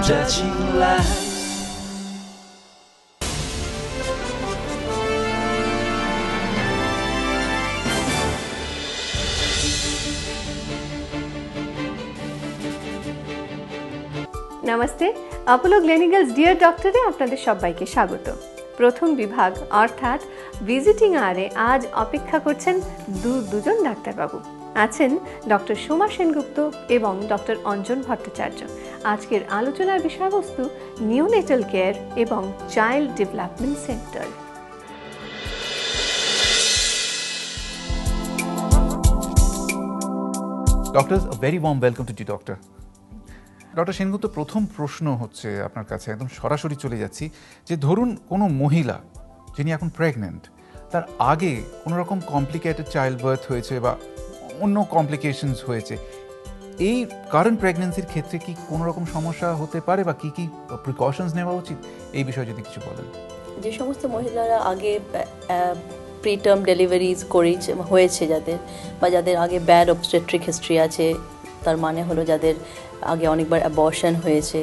touching lights. নমস্তে, Apollo clinicals dear ডক্টরে আপনাদের সবাইকে স্বাগত। প্রথম বিভাগ অর্থাৎ ভিজিটিং আওয়ারে আজ অপেক্ষা করছেন দুজন ডাক্তারবাবু। আছেন ডক্টর সোমা সেনগুপ্ত এবং ডক্টর অঞ্জন ভট্টাচার্য। আজকের আলোচনার বিষয়বস্তু নিওনেটাল কেয়ার এবং child development centre. Doctors, a very warm welcome to the doctor. Doctor Sengupta, প্রথম প্রশ্ন হচ্ছে আপনার কাছে, একদম সরাসরি চলে যাচ্ছি, যে ধরুন কোনো মহিলা যিনি এখন প্রেগনেন্ট, তার আগে কোনো রকম কমপ্লিকেটেড চাইল্ড বার্থ হয়েছে বা অন্য কমপ্লিকেশনস হয়েছে, এই কারেন্ট প্রেগনেন্সির ক্ষেত্রে কি কোনো রকম সমস্যা হতে পারে বা কি কি প্রিকশনস নেওয়া উচিত, এই বিষয়ে যদি কিছু বলেন। যে সমস্ত মহিলারা আগে প্রিটার্ম ডেলিভারিজ হয়েছে যাদের, বা যাদের আগে ব্যাড অবস্টেট্রিক হিস্ট্রি আছে, তার মানে হলো যাদের আগে অনেকবার অ্যাবর্শন হয়েছে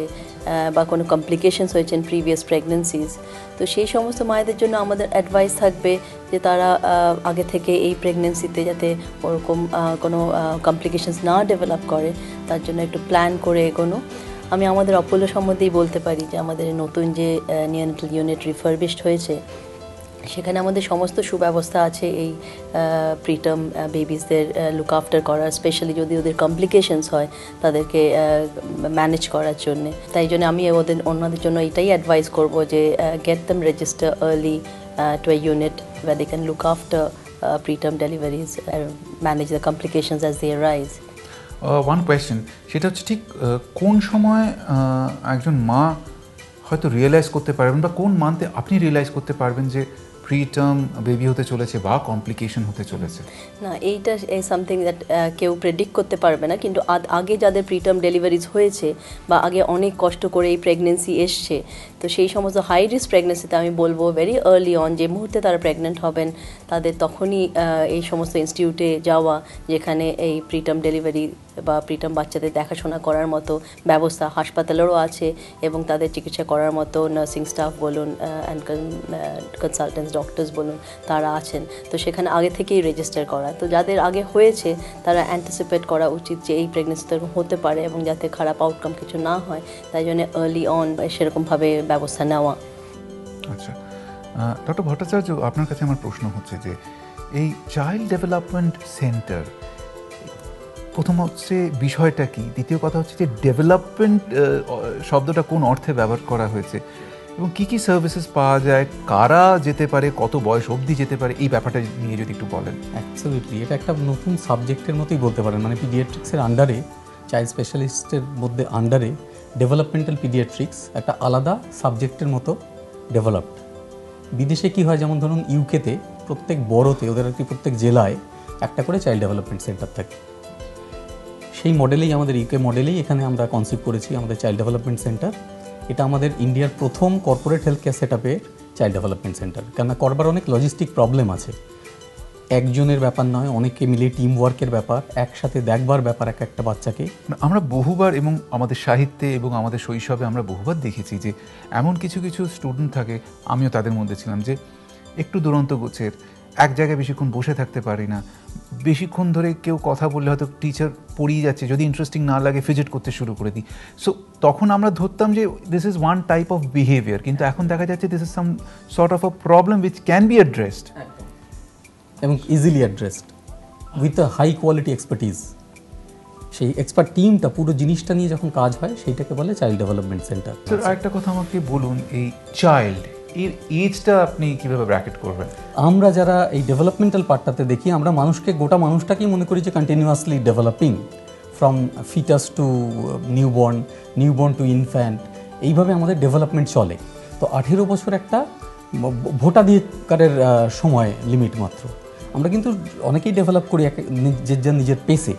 বা কোনো কমপ্লিকেশনস হয়েছে ইন প্রিভিয়াস প্রেগনেন্সিজ, তো সেই সমস্ত মায়েদের জন্য আমাদের অ্যাডভাইস থাকবে যে তারা আগে থেকে এই প্রেগনেন্সিতে যাতে ওরকম কোনো কমপ্লিকেশনস না ডেভেলপ করে, তার জন্য একটু প্ল্যান করে এগোনো। আমি আমাদের অপোলো সম্বন্ধেই বলতে পারি যে আমাদের নতুন যে নিওনেটাল ইউনিট রিফারবিশড হয়েছে, সেখানে আমাদের সমস্ত সুব্যবস্থা আছে এই প্রিটার্ম বেবিসদের লুক আফটার করার, স্পেশালি যদি ওদের কমপ্লিকেশনস হয় তাদেরকে ম্যানেজ করার জন্য। তাই জন্য আমি ওনাদের জন্য এটাই অ্যাডভাইস করব যে gate them register early two A unit where they can look after preterm deliveries and manage the complications as they arise. One question, সেটা হচ্ছে ঠিক কোন সময় একজন মা হয়তো রিয়েলাইজ করতে পারবেন বা কোন মান্থে আপনি রিয়েলাইজ করতে পারবেন যে প্রিটার্ম বেবি হতে চলেছে বা কমপ্লিকেশন হতে চলেছে? না, এইটা সামথিং দ্যাট কেউ প্রেডিক্ট করতে পারবে না, কিন্তু আগে যাদের প্রিটার্ম ডেলিভারিজ হয়েছে বা আগে অনেক কষ্ট করে এই প্রেগনেন্সি এসছে, তো সেই সমস্ত হাই রিস্ক প্রেগনেন্সিতে আমি বলবো ভেরি আর্লি অন, যে মুহূর্তে তারা প্রেগনেন্ট হবেন তাদের তখনই এই সমস্ত ইনস্টিটিউটে যাওয়া, যেখানে এই প্রিটার্ম ডেলিভারি বা প্রিটার্ম বাচ্চাদের দেখাশোনা করার মতো ব্যবস্থা হাসপাতালেরও আছে, এবং তাদের চিকিৎসা করার মতো নার্সিং স্টাফ বলুন অ্যান্ড কনসালটেন্টস ডক্টরস বলুন, তারা আছেন। তো সেখানে আগে থেকেই রেজিস্টার করা, তো যাদের আগে হয়েছে তারা অ্যান্টিসিপেট করা উচিত যে এই প্রেগনেন্সিতে হতে পারে এবং যাতে খারাপ আউটকাম কিছু না হয়, তাই জন্য আর্লি অন সেরকমভাবে ব্যবস্থা নেওয়া। আচ্ছা ডক্টর ভট্টাচার্য, আপনার কাছে আমার প্রশ্ন হচ্ছে যে এই চাইল্ড ডেভেলপমেন্ট সেন্টার, প্রথম হচ্ছে বিষয়টা কি, দ্বিতীয় কথা হচ্ছে যে ডেভেলপমেন্ট শব্দটা কোন অর্থে ব্যবহার করা হয়েছে এবং কি কি সার্ভিসেস পাওয়া যায়, কারা যেতে পারে, কত বয়স অবধি যেতে পারে, এই ব্যাপারটা নিয়ে যদি একটু বলেন। অ্যাবসলিউটলি, এটা একটা নতুন সাবজেক্টের মতোই বলতে পারেন, মানে পিডিয়াট্রিক্সের আন্ডারে, চাইল্ড স্পেশালিস্টের মধ্যে আন্ডারে ডেভেলপমেন্টাল পিডিয়াট্রিক্স একটা আলাদা সাবজেক্টের মতো ডেভেলপড। বিদেশে কি হয়, যেমন ধরুন ইউকেতে প্রত্যেক বড়োতে ওদের আর কি প্রত্যেক জেলায় একটা করে চাইল্ড ডেভেলপমেন্ট সেন্টার থাকে। সেই মডেলেই আমাদের ইউকে মডেলেই এখানে আমরা কনসিপ্ট করেছি আমাদের চাইল্ড ডেভেলপমেন্ট সেন্টার। এটা আমাদের ইন্ডিয়ার প্রথম কর্পোরেট হেলথ কেয়ার সেট আপের চাইল্ড ডেভেলপমেন্ট সেন্টার। কেননা করবার অনেক লজিস্টিক প্রবলেম আছে, একজনের ব্যাপার নয়, অনেকে মিলে টিম ওয়ার্কের ব্যাপার, একসাথে দেখবার ব্যাপার একটা বাচ্চাকে। আমরা বহুবার এবং আমাদের সাহিত্যে এবং আমাদের শৈশবে আমরা বহুবার দেখেছি যে এমন কিছু কিছু স্টুডেন্ট থাকে, আমিও তাদের মধ্যে ছিলাম, যে একটু দুরন্ত গোছের, এক জায়গায় বেশিক্ষণ বসে থাকতে পারি না, বেশিক্ষণ ধরে কেউ কথা বললে হয়তো টিচার পড়িয়ে যাচ্ছে, যদি ইন্টারেস্টিং না লাগে ফিজিট করতে শুরু করে দিই। সো তখন আমরা ধরতাম যে this is one type of behaviour, কিন্তু এখন দেখা যাচ্ছে this is some sort of a problem which can be addressed এবং easily addressed with a high quality expertise. সেই এক্সপার্ট টিমটা পুরো জিনিসটা নিয়ে যখন কাজ হয়, সেইটাকে বলে চাইল্ড ডেভেলপমেন্ট সেন্টার। স্যার আরেকটা কথা আমাকে বলুন, এই চাইল্ড এর এজটা আপনি কিভাবে ব্র্যাকেট করবেন? আমরা যারা এই ডেভেলপমেন্টাল পার্টটাতে দেখি, আমরা মানুষকে, গোটা মানুষটাকেই মনে করি যে continuously developing, from fetus to newborn to infant, এইভাবে আমাদের ডেভেলপমেন্ট চলে। তো 18 বছর একটা ভোটাধিকারের সময় লিমিট মাত্র। আমরা কিন্তু অনেকেই ডেভেলপ করি নিজের পেসে,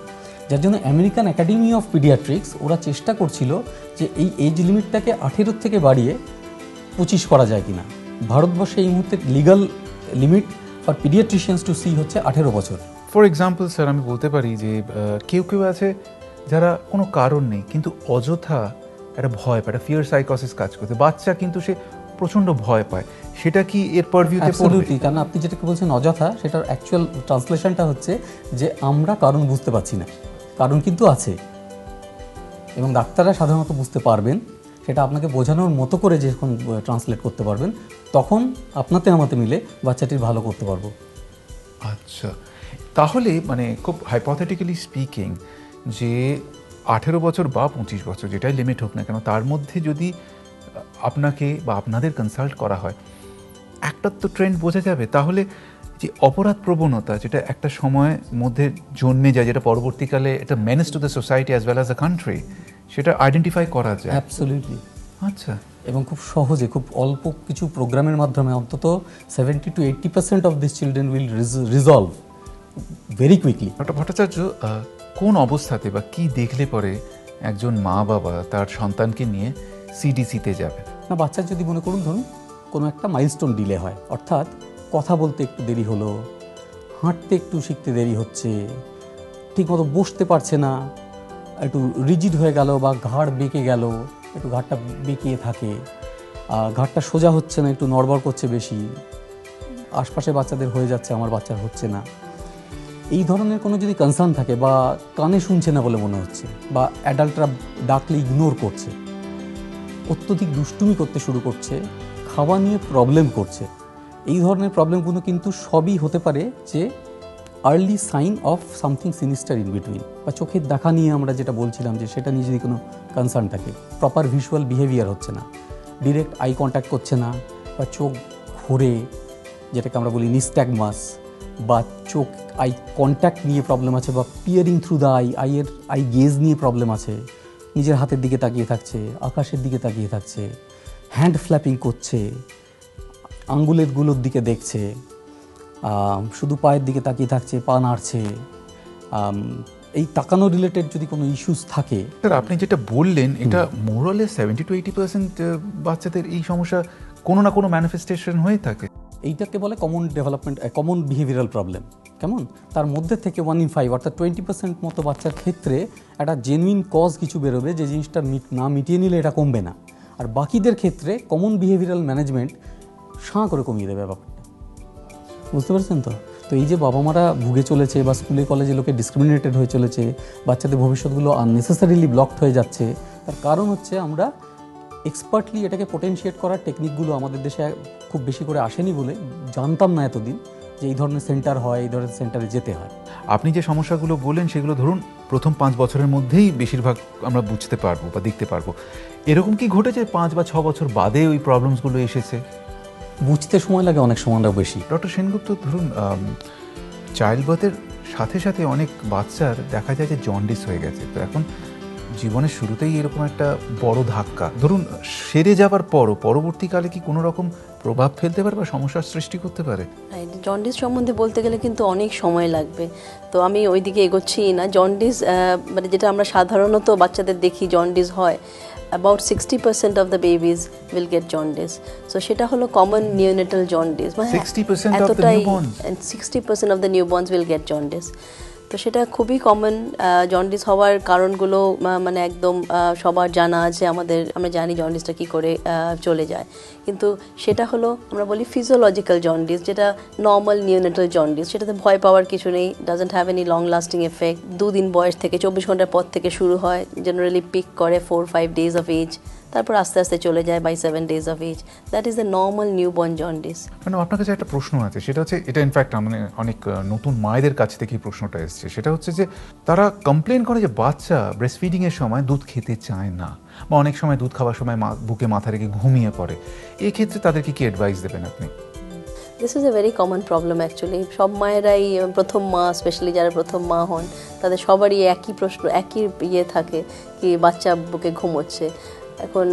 যার জন্য আমেরিকান একাডেমি অফ পিডিয়াট্রিক্স ওরা চেষ্টা করছিল যে এই এজ লিমিটটাকে 18 থেকে বাড়িয়ে 25 করা যায় কিনা। ভারতবর্ষে এই মুহূর্তে legal limit for paediatricians to see হচ্ছে 18 বছর। ফর এক্সাম্পল স্যার, আমি বলতে পারি যে কেউ কেউ আছে যারা কোনো কারণ নেই কিন্তু অযথা একটা ভয় পায়, একটা ফিয়ার সাইকোসিস কাজ করতে, বাচ্চা কিন্তু সে প্রচণ্ড ভয় পায়, সেটা কি এর পারভিউতে পড়বে? অ্যাবসলিউটলি, কারণ আপনি যেটাকে বলছেন অযথা, সেটার অ্যাকচুয়াল ট্রান্সলেশনটা হচ্ছে যে আমরা কারণ বুঝতে পারছি না, কারণ কিন্তু আছে এবং ডাক্তাররা সাধারণত বুঝতে পারবেন, সেটা আপনাকে বোঝানোর মতো করে যখন ট্রান্সলেট করতে পারবেন, তখন আপনাতে আমাতে মিলে বাচ্চাটির ভালো করতে পারবো। আচ্ছা, তাহলে মানে খুব হাইপোথেটিক্যালি স্পিকিং, যে 18 বছর বা 25 বছর যেটাই লিমিট হোক না কেন, তার মধ্যে যদি আপনাকে বা আপনাদের কনসাল্ট করা হয়, একটা তো ট্রেন্ড বোঝা যাবে। তাহলে যে অপরাধ প্রবণতা যেটা একটা সময়ের মধ্যে জন্মে যায়, যেটা পরবর্তীকালে এটা menace to the society as well as the country, সেটা আইডেন্টিফাই করা যায়। অ্যাবসলিউটলি। আচ্ছা, এবং খুব সহজে, খুব অল্প কিছু প্রোগ্রামের মাধ্যমে অন্তত 70 to 80% of this children will resolve very quickly. Doctor Bhattacharya, কোন অবস্থাতে বা কি দেখলে পরে একজন মা বাবা তার সন্তানকে নিয়ে সিডিসিতে যাবে? না, বাচ্চার যদি মনে করুন, ধরুন কোনো একটা মাইলস্টোন ডিলে হয়, অর্থাৎ কথা বলতে একটু দেরি হলো, হাঁটতে একটু শিখতে দেরি হচ্ছে, ঠিকমতো বসতে পারছে না, একটু রিজিড হয়ে গেল বা ঘাড় বেঁকে গেল, একটু ঘাড়টা বেঁকিয়ে থাকে, ঘাড়টা সোজা হচ্ছে না, একটু নড়বড় করছে বেশি, আশপাশে বাচ্চাদের হয়ে যাচ্ছে, আমার বাচ্চার হচ্ছে না, এই ধরনের কোনো যদি কনসার্ন থাকে, বা কানে শুনছে না বলে মনে হচ্ছে, বা অ্যাডাল্টরা ডাকলে ইগনোর করছে, অত্যধিক দুষ্টুমি করতে শুরু করছে, খাওয়া নিয়ে প্রবলেম করছে, এই ধরনের প্রবলেমগুলো কিন্তু সবই হতে পারে যে early sign of something sinister in between. বা চোখের দেখা নিয়ে আমরা যেটা বলছিলাম, যে সেটা নিয়ে যদি কোনো কনসার্ন থাকে, প্রপার ভিজুয়াল বিহেভিয়ার হচ্ছে না, ডিরেক্ট আই কন্ট্যাক্ট করছে না, বা চোখ ঘোরে, যেটাকে আমরা বলি নিস্ট্যাগমাস, বা চোখ আই কন্ট্যাক্ট নিয়ে প্রবলেম আছে, বা pairing through the I gauge নিয়ে প্রবলেম আছে, নিজের হাতের দিকে তাকিয়ে থাকছে, আকাশের দিকে তাকিয়ে থাকছে, হ্যান্ড ফ্ল্যাপিং করছে, আঙ্গুলেরগুলোর দিকে দেখছে, শুধু পায়ের দিকে তাকিয়ে থাকছে, পা নাড়ছে, এই তাকানো রিলেটেড যদি কোনো ইস্যুস থাকে। স্যার, আপনি যেটা বললেন, এটা মোরালে 70 to 80% বাচ্চাদের এই সমস্যা কোনো না কোনো ম্যানিফেস্টেশন হয়ে থাকে। এইটাকে বলে common development, common behavioural problem. কেমন? তার মধ্যে থেকে 1 in 5 অর্থাৎ 20% মতো বাচ্চার ক্ষেত্রে একটা জেনুইন কজ কিছু বেরোবে, যে জিনিসটা না মিটিয়ে নিলে এটা কমবে না, আর বাকিদের ক্ষেত্রে কমন বিহেভিয়ারাল ম্যানেজমেন্ট সাঁ করে কমিয়ে দেবে ব্যাপারটা। বুঝতে পারছেন তো? তো এই যে বাবা মারা ভুগে চলেছে, বা স্কুলে কলেজে লোকে ডিসক্রিমিনেটেড হয়ে চলেছে, বাচ্চাদের ভবিষ্যৎগুলো আননেসেসারিলি ব্লকড হয়ে যাচ্ছে, তার কারণ হচ্ছে আমরা এক্সপার্টলি এটাকে পোটেনশিয়েট করার টেকনিকগুলো আমাদের দেশে খুব বেশি করে আসেনি বলে জানতাম না এতদিন যে এই ধরনের সেন্টার হয়, এই ধরনের সেন্টারে যেতে হয়। আপনি যে সমস্যাগুলো বললেন সেগুলো ধরুন প্রথম 5 বছরের মধ্যেই বেশিরভাগ আমরা বুঝতে পারবো বা দেখতে পারবো। এরকম কি ঘটেছে 5 বা 6 বছর বাদে ওই প্রবলেমসগুলো এসেছে? বুঝতে সময় লাগে, অনেক সময় বেশি। ডক্টর সেনগুপ্ত, ধরুন চাইল্ড বার্থের সাথে সাথে অনেক বাচ্চার দেখা যায় যে জন্ডিস হয়ে গেছে, তো এখন জীবনের শুরুতেই এরকম একটা বড় ধাক্কা, ধরুন সেরে যাবার পরও পরবর্তীকালে কি কোনো রকম প্রভাব ফেলতে পারে বা সমস্যার সৃষ্টি করতে পারে? জন্ডিস সম্বন্ধে বলতে গেলে কিন্তু অনেক সময় লাগবে, তো আমি ওই দিকে এগোচ্ছি না। জন্ডিস মানে যেটা আমরা সাধারণত বাচ্চাদের দেখি জন্ডিস হয়, about 60% of the babies will get jaundice. So সেটা হলো common neonatal jaundice. 60% of the newborns? And 60% of the newborns will get jaundice. তো সেটা খুবই কমন। জন্ডিস হওয়ার কারণগুলো মানে একদম সবার জানা আছে, আমরা জানি জন্ডিসটা কী করে চলে যায়, কিন্তু সেটা হলো আমরা বলি ফিজিওলজিক্যাল জন্ডিস, যেটা নর্মাল নিওনেটাল জন্ডিস, সেটাতে ভয় পাওয়ার কিছু নেই, doesn't have any long lasting effect. 2 দিন বয়স থেকে 24 ঘন্টার পর থেকে শুরু হয়, জেনারেলি পিক করে 4-5 days of age, তারপর আস্তে আস্তে চলে যায় by 7 days of age. That is the normal newborn jaundice. মানে আপনার কাছে একটা প্রশ্ন আছে, সেটা হচ্ছে, এটা ইনফ্যাক্ট মানে অনেক নতুন মায়েদের কাছ থেকেই প্রশ্নটা এসছে, সেটা হচ্ছে যে তারা কমপ্লেন করে যে বাচ্চা ব্রেস্ট ফিডিংয়ের সময় দুধ খেতে চায় না, বা অনেক সময় দুধ খাওয়ার সময় বুকে মাথা রেখে ঘুমিয়ে পড়ে। এক্ষেত্রে তাদেরকে কি অ্যাডভাইস দেবেন আপনি? This is a very common problem actually. সব মায়েরাই, প্রথম মা স্পেশালি যারা প্রথম মা হন, তাদের সবারই একই প্রশ্ন, একই থাকে কি বাচ্চা বুকে ঘুমোচ্ছে। এখন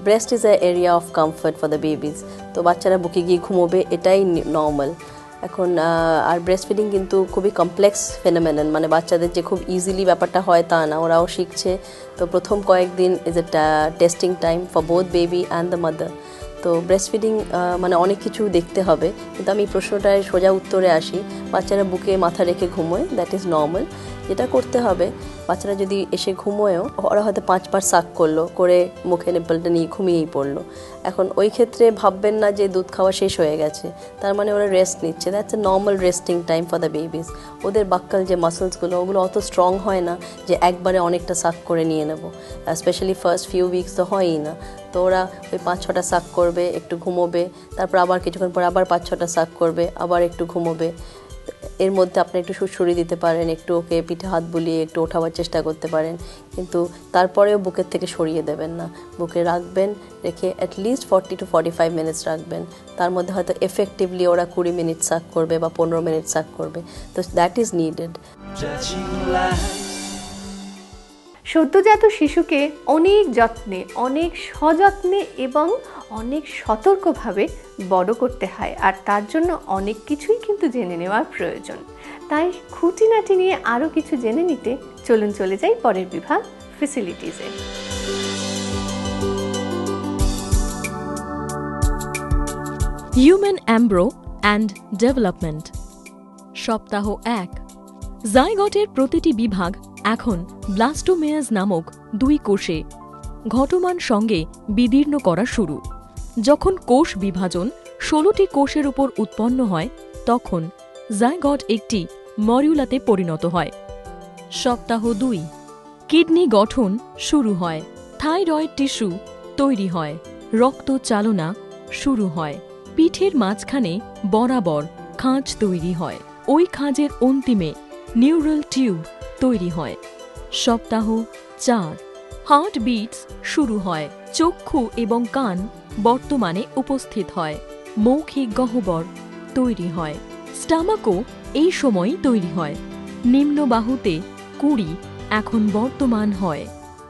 breast is a area of comfort for the babies, তো বাচ্চারা বুকে গিয়ে ঘুমোবে, এটাই নর্মাল। এখন আর ব্রেস্ট ফিডিং কিন্তু খুবই কমপ্লেক্স ফেনোমেনন, মানে বাচ্চাদের যে খুব ইজিলি ব্যাপারটা হয় তা না, ওরাও শিখছে। তো প্রথম কয়েকদিন is a testing time for both baby and the mother. তো ব্রেস্ট ফিডিং মানে অনেক কিছু দেখতে হবে, কিন্তু আমি প্রশ্নটায় সোজা উত্তরে আসি, বাচ্চারা বুকে মাথা রেখে ঘুমোয়, দ্যাট ইজ নর্মাল। যেটা করতে হবে, বাচ্চারা যদি এসে ঘুমোয়ও, ওরা হয়তো 5 বার সাক করলো, করে মুখে নিপলটা নিয়ে ঘুমিয়েই পড়লো। এখন ওই ক্ষেত্রে ভাববেন না যে দুধ খাওয়া শেষ হয়ে গেছে, তার মানে ওরা রেস্ট নিচ্ছে। That's a normal resting time for the babies. ওদের বাক্কাল যে মাসলসগুলো, ওগুলো অত স্ট্রং হয় না যে একবারে অনেকটা সাক করে নিয়ে নেব। স্পেশালি ফার্স্ট ফিউ উইকস তো হয়ই না। তো ওরা ওই 5-6টা সাক করবে, একটু ঘুমোবে, তারপর আবার কিছুক্ষণ পর আবার 5-6টা সাক করবে, আবার একটু ঘুমোবে। এর মধ্যে আপনি একটু সুড়সুড়ি দিতে পারেন, একটু ওকে পিঠে হাত বুলিয়ে একটু ওঠাবার চেষ্টা করতে পারেন, কিন্তু তারপরেও বুকের থেকে সরিয়ে দেবেন না। বুকে রাখবেন, রেখে অ্যাটলিস্ট 40 to 45 মিনিটস রাখবেন। তার মধ্যে হয়তো এফেক্টিভলি ওরা 20 মিনিট সাক করবে বা 15 মিনিট সাক করবে। তো দ্যাট ইজ নিডেড। সদ্যজাত শিশুকে অনেক যত্নে, অনেক সযত্নে এবং অনেক সতর্কভাবে বড় করতে হয়, আর তার জন্য অনেক কিছুই কিন্তু জেনে নেওয়ার প্রয়োজন। তাই খুঁটিনাটি নিয়ে আরও কিছু জেনে নিতে চলুন চলে যাই পরের বিভাগ, ফেসিলিটিসে। Human embryo and development. সপ্তাহ 1। জাইগটের প্রতিটি বিভাগ এখন ব্লাস্টোমেয়াস নামক 2 কোষে ঘটমান সঙ্গে বিদীর্ণ করা শুরু। যখন কোষ বিভাজন 16টি কোষের উপর উৎপন্ন হয়, তখন জাইগট একটি মরিউলাতে পরিণত হয়। সপ্তাহ 2। কিডনি গঠন শুরু হয়, থাইরয়েড টিস্যু তৈরি হয়, রক্ত চালনা শুরু হয়, পিঠের মাঝখানে বরাবর খাঁজ তৈরি হয়, ওই খাঁজের অন্তিমে নিউরাল টিউব তৈরি হয়। সপ্তাহ 4। হার্ট বিটস শুরু হয়, চক্ষু এবং কান বর্তমানে উপস্থিত হয়, মৌখিক গহ্বর তৈরি হয়, স্টামাকও এই সময়ই তৈরি হয়, নিম্ন বাহুতে 20 এখন বর্তমান হয়,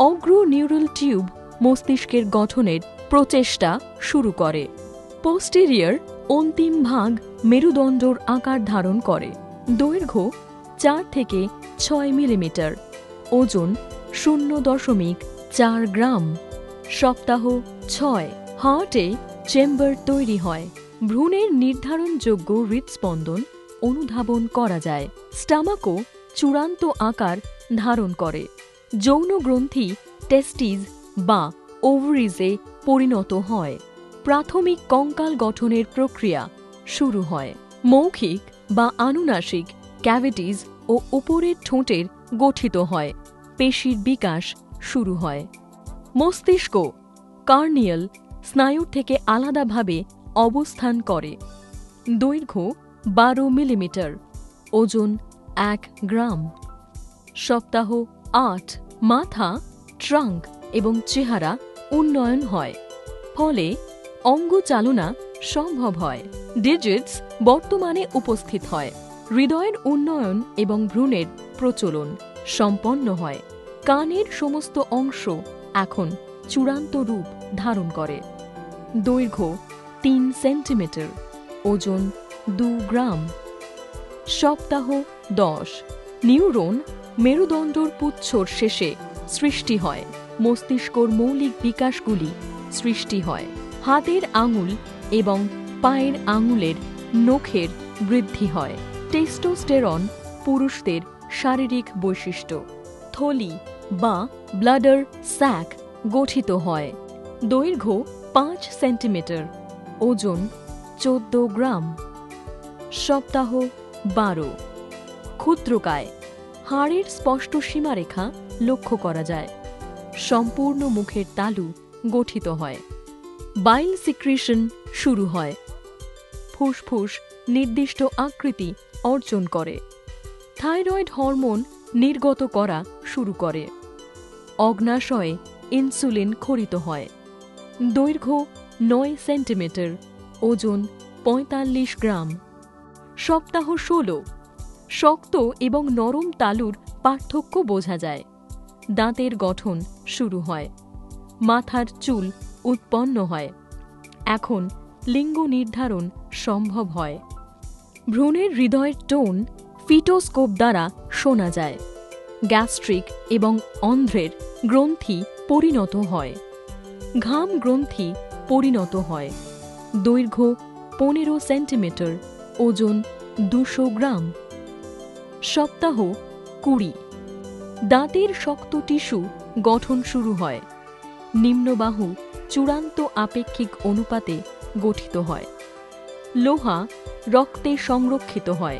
অগ্র নিউরাল টিউব মস্তিষ্কের গঠনের প্রচেষ্টা শুরু করে, পোস্টেরিয়র অন্তিম ভাগ মেরুদণ্ডর আকার ধারণ করে, দৈর্ঘ্য 4 থেকে 6 মিলিমিটার, ওজন 0.4 গ্রাম। সপ্তাহ 6। হার্টে চেম্বার তৈরি হয়, ভ্রূণের নির্ধারণযোগ্য হৃদস্পন্দন অনুধাবন করা যায়, স্টামাকও চূড়ান্ত আকার ধারণ করে, যৌন গ্রন্থি টেস্টিস বা ওভারিজে পরিণত হয়, প্রাথমিক কঙ্কাল গঠনের প্রক্রিয়া শুরু হয়, মৌখিক বা আনুনাসিক ক্যাভিটিস ও উপরের ঠোঁটের গঠিত হয়, পেশির বিকাশ শুরু হয়, মস্তিষ্ক কার্নিয়াল স্নায়ুর থেকে আলাদাভাবে অবস্থান করে, দৈর্ঘ্য 12 মিলিমিটার, ওজন 1 গ্রাম। সপ্তাহ 8। মাথা, ট্রাঙ্ক এবং চেহারা উন্নয়ন হয়, ফলে অঙ্গচালনা সম্ভব হয়, ডিজিটস বর্তমানে উপস্থিত হয়, হৃদয়ের উন্নয়ন এবং ভ্রূণের প্রচলন সম্পন্ন হয়, কানের সমস্ত অংশ এখন চূড়ান্ত রূপ ধারণ করে, দৈর্ঘ্য 3 সেন্টিমিটার, ওজন 2 গ্রাম। সপ্তাহ 10। নিউরন মেরুদণ্ডর পুচ্ছর শেষে সৃষ্টি হয়, মস্তিষ্কর মৌলিক বিকাশগুলি সৃষ্টি হয়, হাতের আঙুল এবং পায়ের আঙুলের নখের বৃদ্ধি হয়, টেস্টোস্টেরন পুরুষদের শারীরিক বৈশিষ্ট্য, থলি বা ব্লাডার স্যাক গঠিত হয়, দৈর্ঘ্য 5 সেন্টিমিটার, ওজন 14 গ্রাম। সপ্তাহ 12। ক্ষুদ্রকায়, হাড়ের স্পষ্ট সীমারেখা লক্ষ্য করা যায়, সম্পূর্ণ মুখের তালু গঠিত হয়, বাইল সিক্রিশন শুরু হয়, ফুসফুস নির্দিষ্ট আকৃতি অর্জন করে, থাইরয়েড হরমোন নির্গত করা শুরু করে, অগ্নাশয়ে ইনসুলিন ক্ষরিত হয়, দৈর্ঘ্য 9 সেন্টিমিটার, ওজন 45 গ্রাম। সপ্তাহ 16। শক্ত এবং নরম তালুর পার্থক্য বোঝা যায়, দাঁতের গঠন শুরু হয়, মাথার চুল উৎপন্ন হয়, এখন লিঙ্গ নির্ধারণ সম্ভব হয়, ভ্রূণের হৃদয়ের টোন ফিটোস্কোপ দ্বারা শোনা যায়, গ্যাস্ট্রিক এবং অন্ধ্রের গ্রন্থি পরিণত হয়, ঘাম গ্রন্থি পরিণত হয়, দৈর্ঘ্য 15 সেন্টিমিটার, ওজন 200 গ্রাম। সপ্তাহ 20। দাঁতের শক্ত টিস্যু গঠন শুরু হয়। নিম্নবাহু চূড়ান্ত আপেক্ষিক অনুপাতে গঠিত হয়। লোহা রক্তে সংরক্ষিত হয়।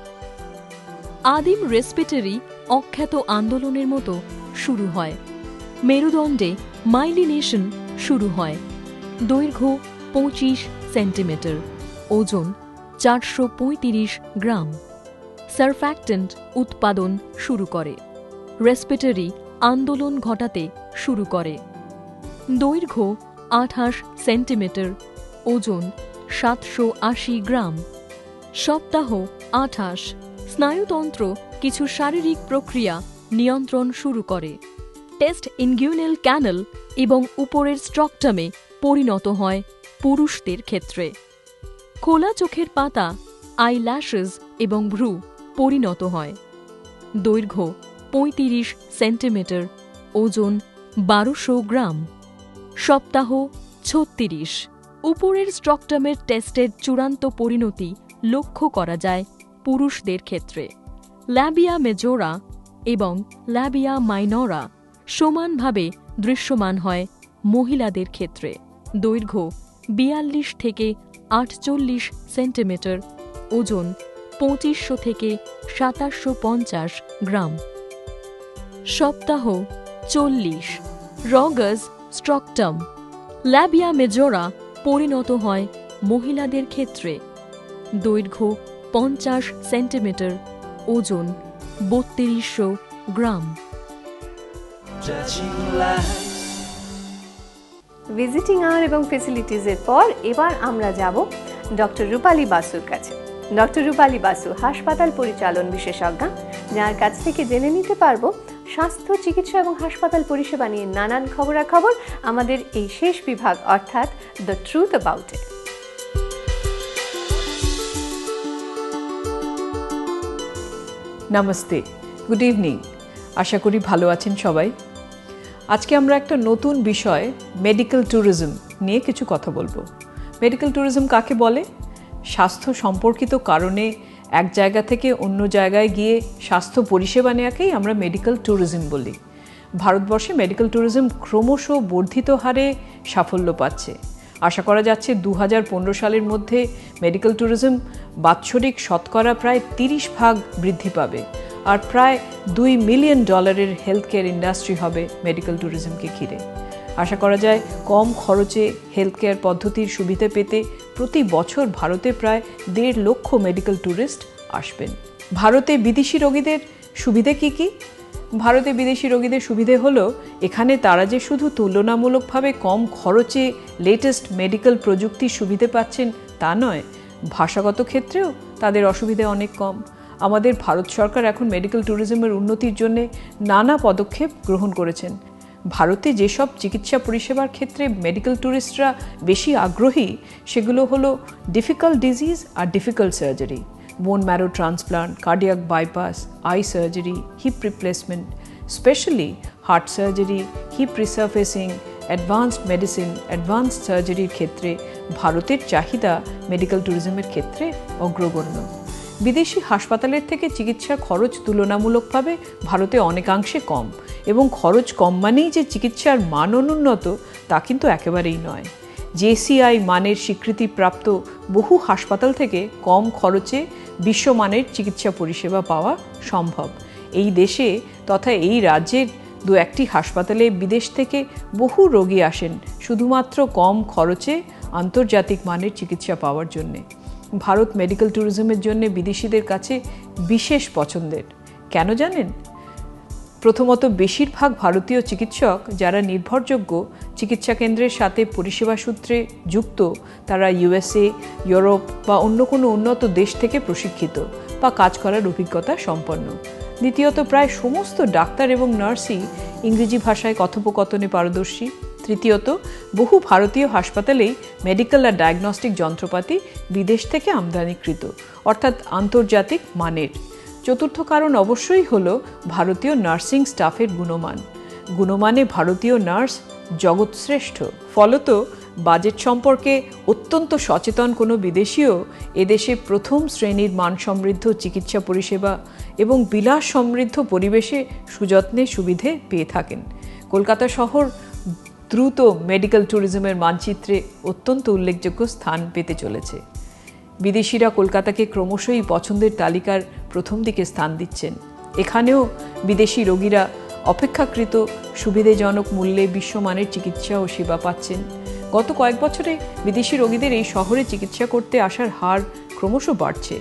আদিম রেসপিটারি অখ্যাত আন্দোলনের মতো শুরু হয়। মেরুদণ্ডে মাইলিনেশন শুরু হয়। দৈর্ঘ্য 25 সেন্টিমিটার, ওজন 435 গ্রাম। সারফ্যাক্ট্যান্ট উৎপাদন শুরু করে। রেসপিটারি আন্দোলন ঘটাতে শুরু করে। দৈর্ঘ্য 28 সেন্টিমিটার, ওজন 780 গ্রাম। সপ্তাহ 28। স্নায়ুতন্ত্র কিছু শারীরিক প্রক্রিয়া নিয়ন্ত্রণ শুরু করে। টেস্ট ইনগুইনাল ক্যানাল এবং উপরের স্ট্রকটামে পরিণত হয় পুরুষদের ক্ষেত্রে। খোলা চোখের পাতা, আইল্যাশেস এবং ভ্রু পরিণত হয়। দৈর্ঘ্য 35 সেন্টিমিটার, ওজন 1200 গ্রাম। সপ্তাহ 36। উপরের স্ট্রকটামের টেস্টের চূড়ান্ত পরিণতি লক্ষ্য করা যায় পুরুষদের ক্ষেত্রে। ল্যাবিয়া মেজোরা এবং ল্যাবিয়া মাইনরা সমানভাবে দৃশ্যমান হয় মহিলাদের ক্ষেত্রে। দৈর্ঘ্য 42 থেকে 48 সেন্টিমিটার, ওজন 2500 থেকে 2750 গ্রাম। সপ্তাহ 40। রগাস স্ট্রকটাম, ল্যাবিয়া মেজোরা পরিণত হয় মহিলাদের ক্ষেত্রে। দৈর্ঘ্য 50 সেন্টিমিটার, ওজন 3200 গ্রাম। ভিজিটিং আওয়ার এবং ফেসিলিটিসের পর এবার আমরা যাব ডক্টর রূপালী বাসুর কাছে। ডক্টর রূপালী বাসু হাসপাতাল পরিচালন বিশেষজ্ঞা, যার কাছ থেকে জেনে নিতে পারবো স্বাস্থ্য চিকিৎসা এবং হাসপাতাল পরিষেবা নিয়ে নানান খবরাখবর আমাদের এই শেষ বিভাগ অর্থাৎ দ্য ট্রুথ অ্যাবাউট ইট। নমস্তে, গুড ইভিনিং। আশা করি ভালো আছেন সবাই। আজকে আমরা একটা নতুন বিষয় মেডিকেল ট্যুরিজম নিয়ে কিছু কথা বলবো। মেডিকেল ট্যুরিজম কাকে বলে? স্বাস্থ্য সম্পর্কিত কারণে এক জায়গা থেকে অন্য জায়গায় গিয়ে স্বাস্থ্য পরিষেবা নেওয়াকেই আমরা মেডিকেল ট্যুরিজম বলি। ভারতবর্ষে মেডিকেল ট্যুরিজম ক্রমশ বর্ধিত হারে সাফল্য পাচ্ছে। আশা করা যাচ্ছে 2015 সালের মধ্যে মেডিকেল ট্যুরিজম বাৎসরিক শতকরা প্রায় 30% বৃদ্ধি পাবে, আর প্রায় $2 মিলিয়ন হেলথ কেয়ার ইন্ডাস্ট্রি হবে মেডিকেল ট্যুরিজমকে ঘিরে। আশা করা যায় কম খরচে হেলথ কেয়ার পদ্ধতির সুবিধা পেতে প্রতি বছর ভারতে প্রায় 1.5 লক্ষ মেডিকেল ট্যুরিস্ট আসবেন। ভারতে বিদেশি রোগীদের সুবিধে কি কি? ভারতে বিদেশি রোগীদের সুবিধে হলো এখানে তারা যে শুধু তুলনামূলকভাবে কম খরচে লেটেস্ট মেডিকেল প্রযুক্তির সুবিধে পাচ্ছেন তা নয়, ভাষাগত ক্ষেত্রেও তাদের অসুবিধে অনেক কম। আমাদের ভারত সরকার এখন মেডিকেল ট্যুরিজমের উন্নতির জন্য নানা পদক্ষেপ গ্রহণ করেছেন। ভারতে যেসব চিকিৎসা পরিষেবার ক্ষেত্রে মেডিকেল ট্যুরিস্টরা বেশি আগ্রহী সেগুলো হলো ডিফিকাল্ট ডিজিজ আর difficult surgery, bone marrow transplant, cardiac bypass, eye surgery, hip replacement, specially heart surgery, hip resurfacing, advanced medicine, advanced সার্জারির ক্ষেত্রে ভারতের চাহিদা মেডিকেল ট্যুরিজমের ক্ষেত্রে অগ্রগণ্য। বিদেশি হাসপাতালের থেকে চিকিৎসার খরচ তুলনামূলকভাবে ভারতে অনেকাংশে কম, এবং খরচ কম মানেই যে চিকিৎসার মান অনুন্নত তা কিন্তু একেবারেই নয়। JCI মানের স্বীকৃতিপ্রাপ্ত বহু হাসপাতাল থেকে কম খরচে বিশ্বমানের চিকিৎসা পরিষেবা পাওয়া সম্ভব। এই দেশে তথা এই রাজ্যের 2-1টি হাসপাতালে বিদেশ থেকে বহু রোগী আসেন শুধুমাত্র কম খরচে আন্তর্জাতিক মানের চিকিৎসা পাওয়ার জন্যে। ভারত মেডিকেল ট্যুরিজমের জন্য বিদেশিদের কাছে বিশেষ পছন্দের। কেন জানেন? প্রথমত, বেশিরভাগ ভারতীয় চিকিৎসক যারা নির্ভরযোগ্য চিকিৎসা কেন্দ্রের সাথে পরিষেবা সূত্রে যুক্ত, তারা USA, ইউরোপ বা অন্য কোনো উন্নত দেশ থেকে প্রশিক্ষিত বা কাজ করার অভিজ্ঞতা সম্পন্ন। দ্বিতীয়ত, প্রায় সমস্ত ডাক্তার এবং নার্সই ইংরেজি ভাষায় কথোপকথনে পারদর্শী। তৃতীয়ত, বহু ভারতীয় হাসপাতালেই মেডিকেল আর ডায়াগনস্টিক যন্ত্রপাতি বিদেশ থেকে আমদানিকৃত, অর্থাৎ আন্তর্জাতিক মানের। চতুর্থ কারণ অবশ্যই হলো ভারতীয় নার্সিং স্টাফের গুণমান। গুণমানে ভারতীয় নার্স জগৎশ্রেষ্ঠ। ফলত বাজেট সম্পর্কে অত্যন্ত সচেতন কোনো বিদেশিও এদেশে প্রথম শ্রেণীর মানসমৃদ্ধ চিকিৎসা পরিষেবা এবং বিলাস সমৃদ্ধ পরিবেশে সুযত্নে সুবিধে পেয়ে থাকেন। কলকাতা শহর দ্রুত মেডিকেল ট্যুরিজমের মানচিত্রে অত্যন্ত উল্লেখযোগ্য স্থান পেতে চলেছে। বিদেশিরা কলকাতাকে ক্রমশই পছন্দের তালিকার প্রথম দিকে স্থান দিচ্ছেন। এখানেও বিদেশি রোগীরা অপেক্ষাকৃত সুবিধাজনক মূল্যে বিশ্বমানের চিকিৎসা ও সেবা পাচ্ছেন। গত কয়েক বছরে বিদেশি রোগীদের এই শহরে চিকিৎসা করতে আসার হার ক্রমশ বাড়ছে।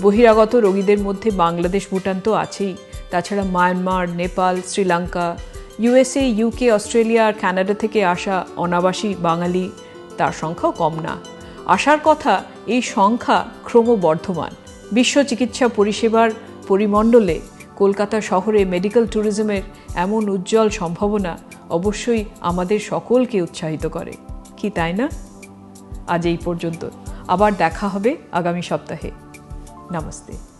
বহিরাগত রোগীদের মধ্যে বাংলাদেশ, ভুটান তো আছেই, তাছাড়া Myanmar, Nepal, Sri Lanka, USA, UK, Australia আর কানাডা থেকে আসা অনাবাসী বাঙালি, তার সংখ্যাও কম না। আসার কথা এই সংখ্যা ক্রমবর্ধমান। বিশ্ব চিকিৎসা পরিষেবার পরিমণ্ডলে কলকাতা শহরে মেডিকেল ট্যুরিজমের এমন উজ্জ্বল সম্ভাবনা অবশ্যই আমাদের সকলকে উৎসাহিত করে, কি তাই না? আজ এই পর্যন্ত, আবার দেখা হবে আগামী সপ্তাহে। নমস্তে।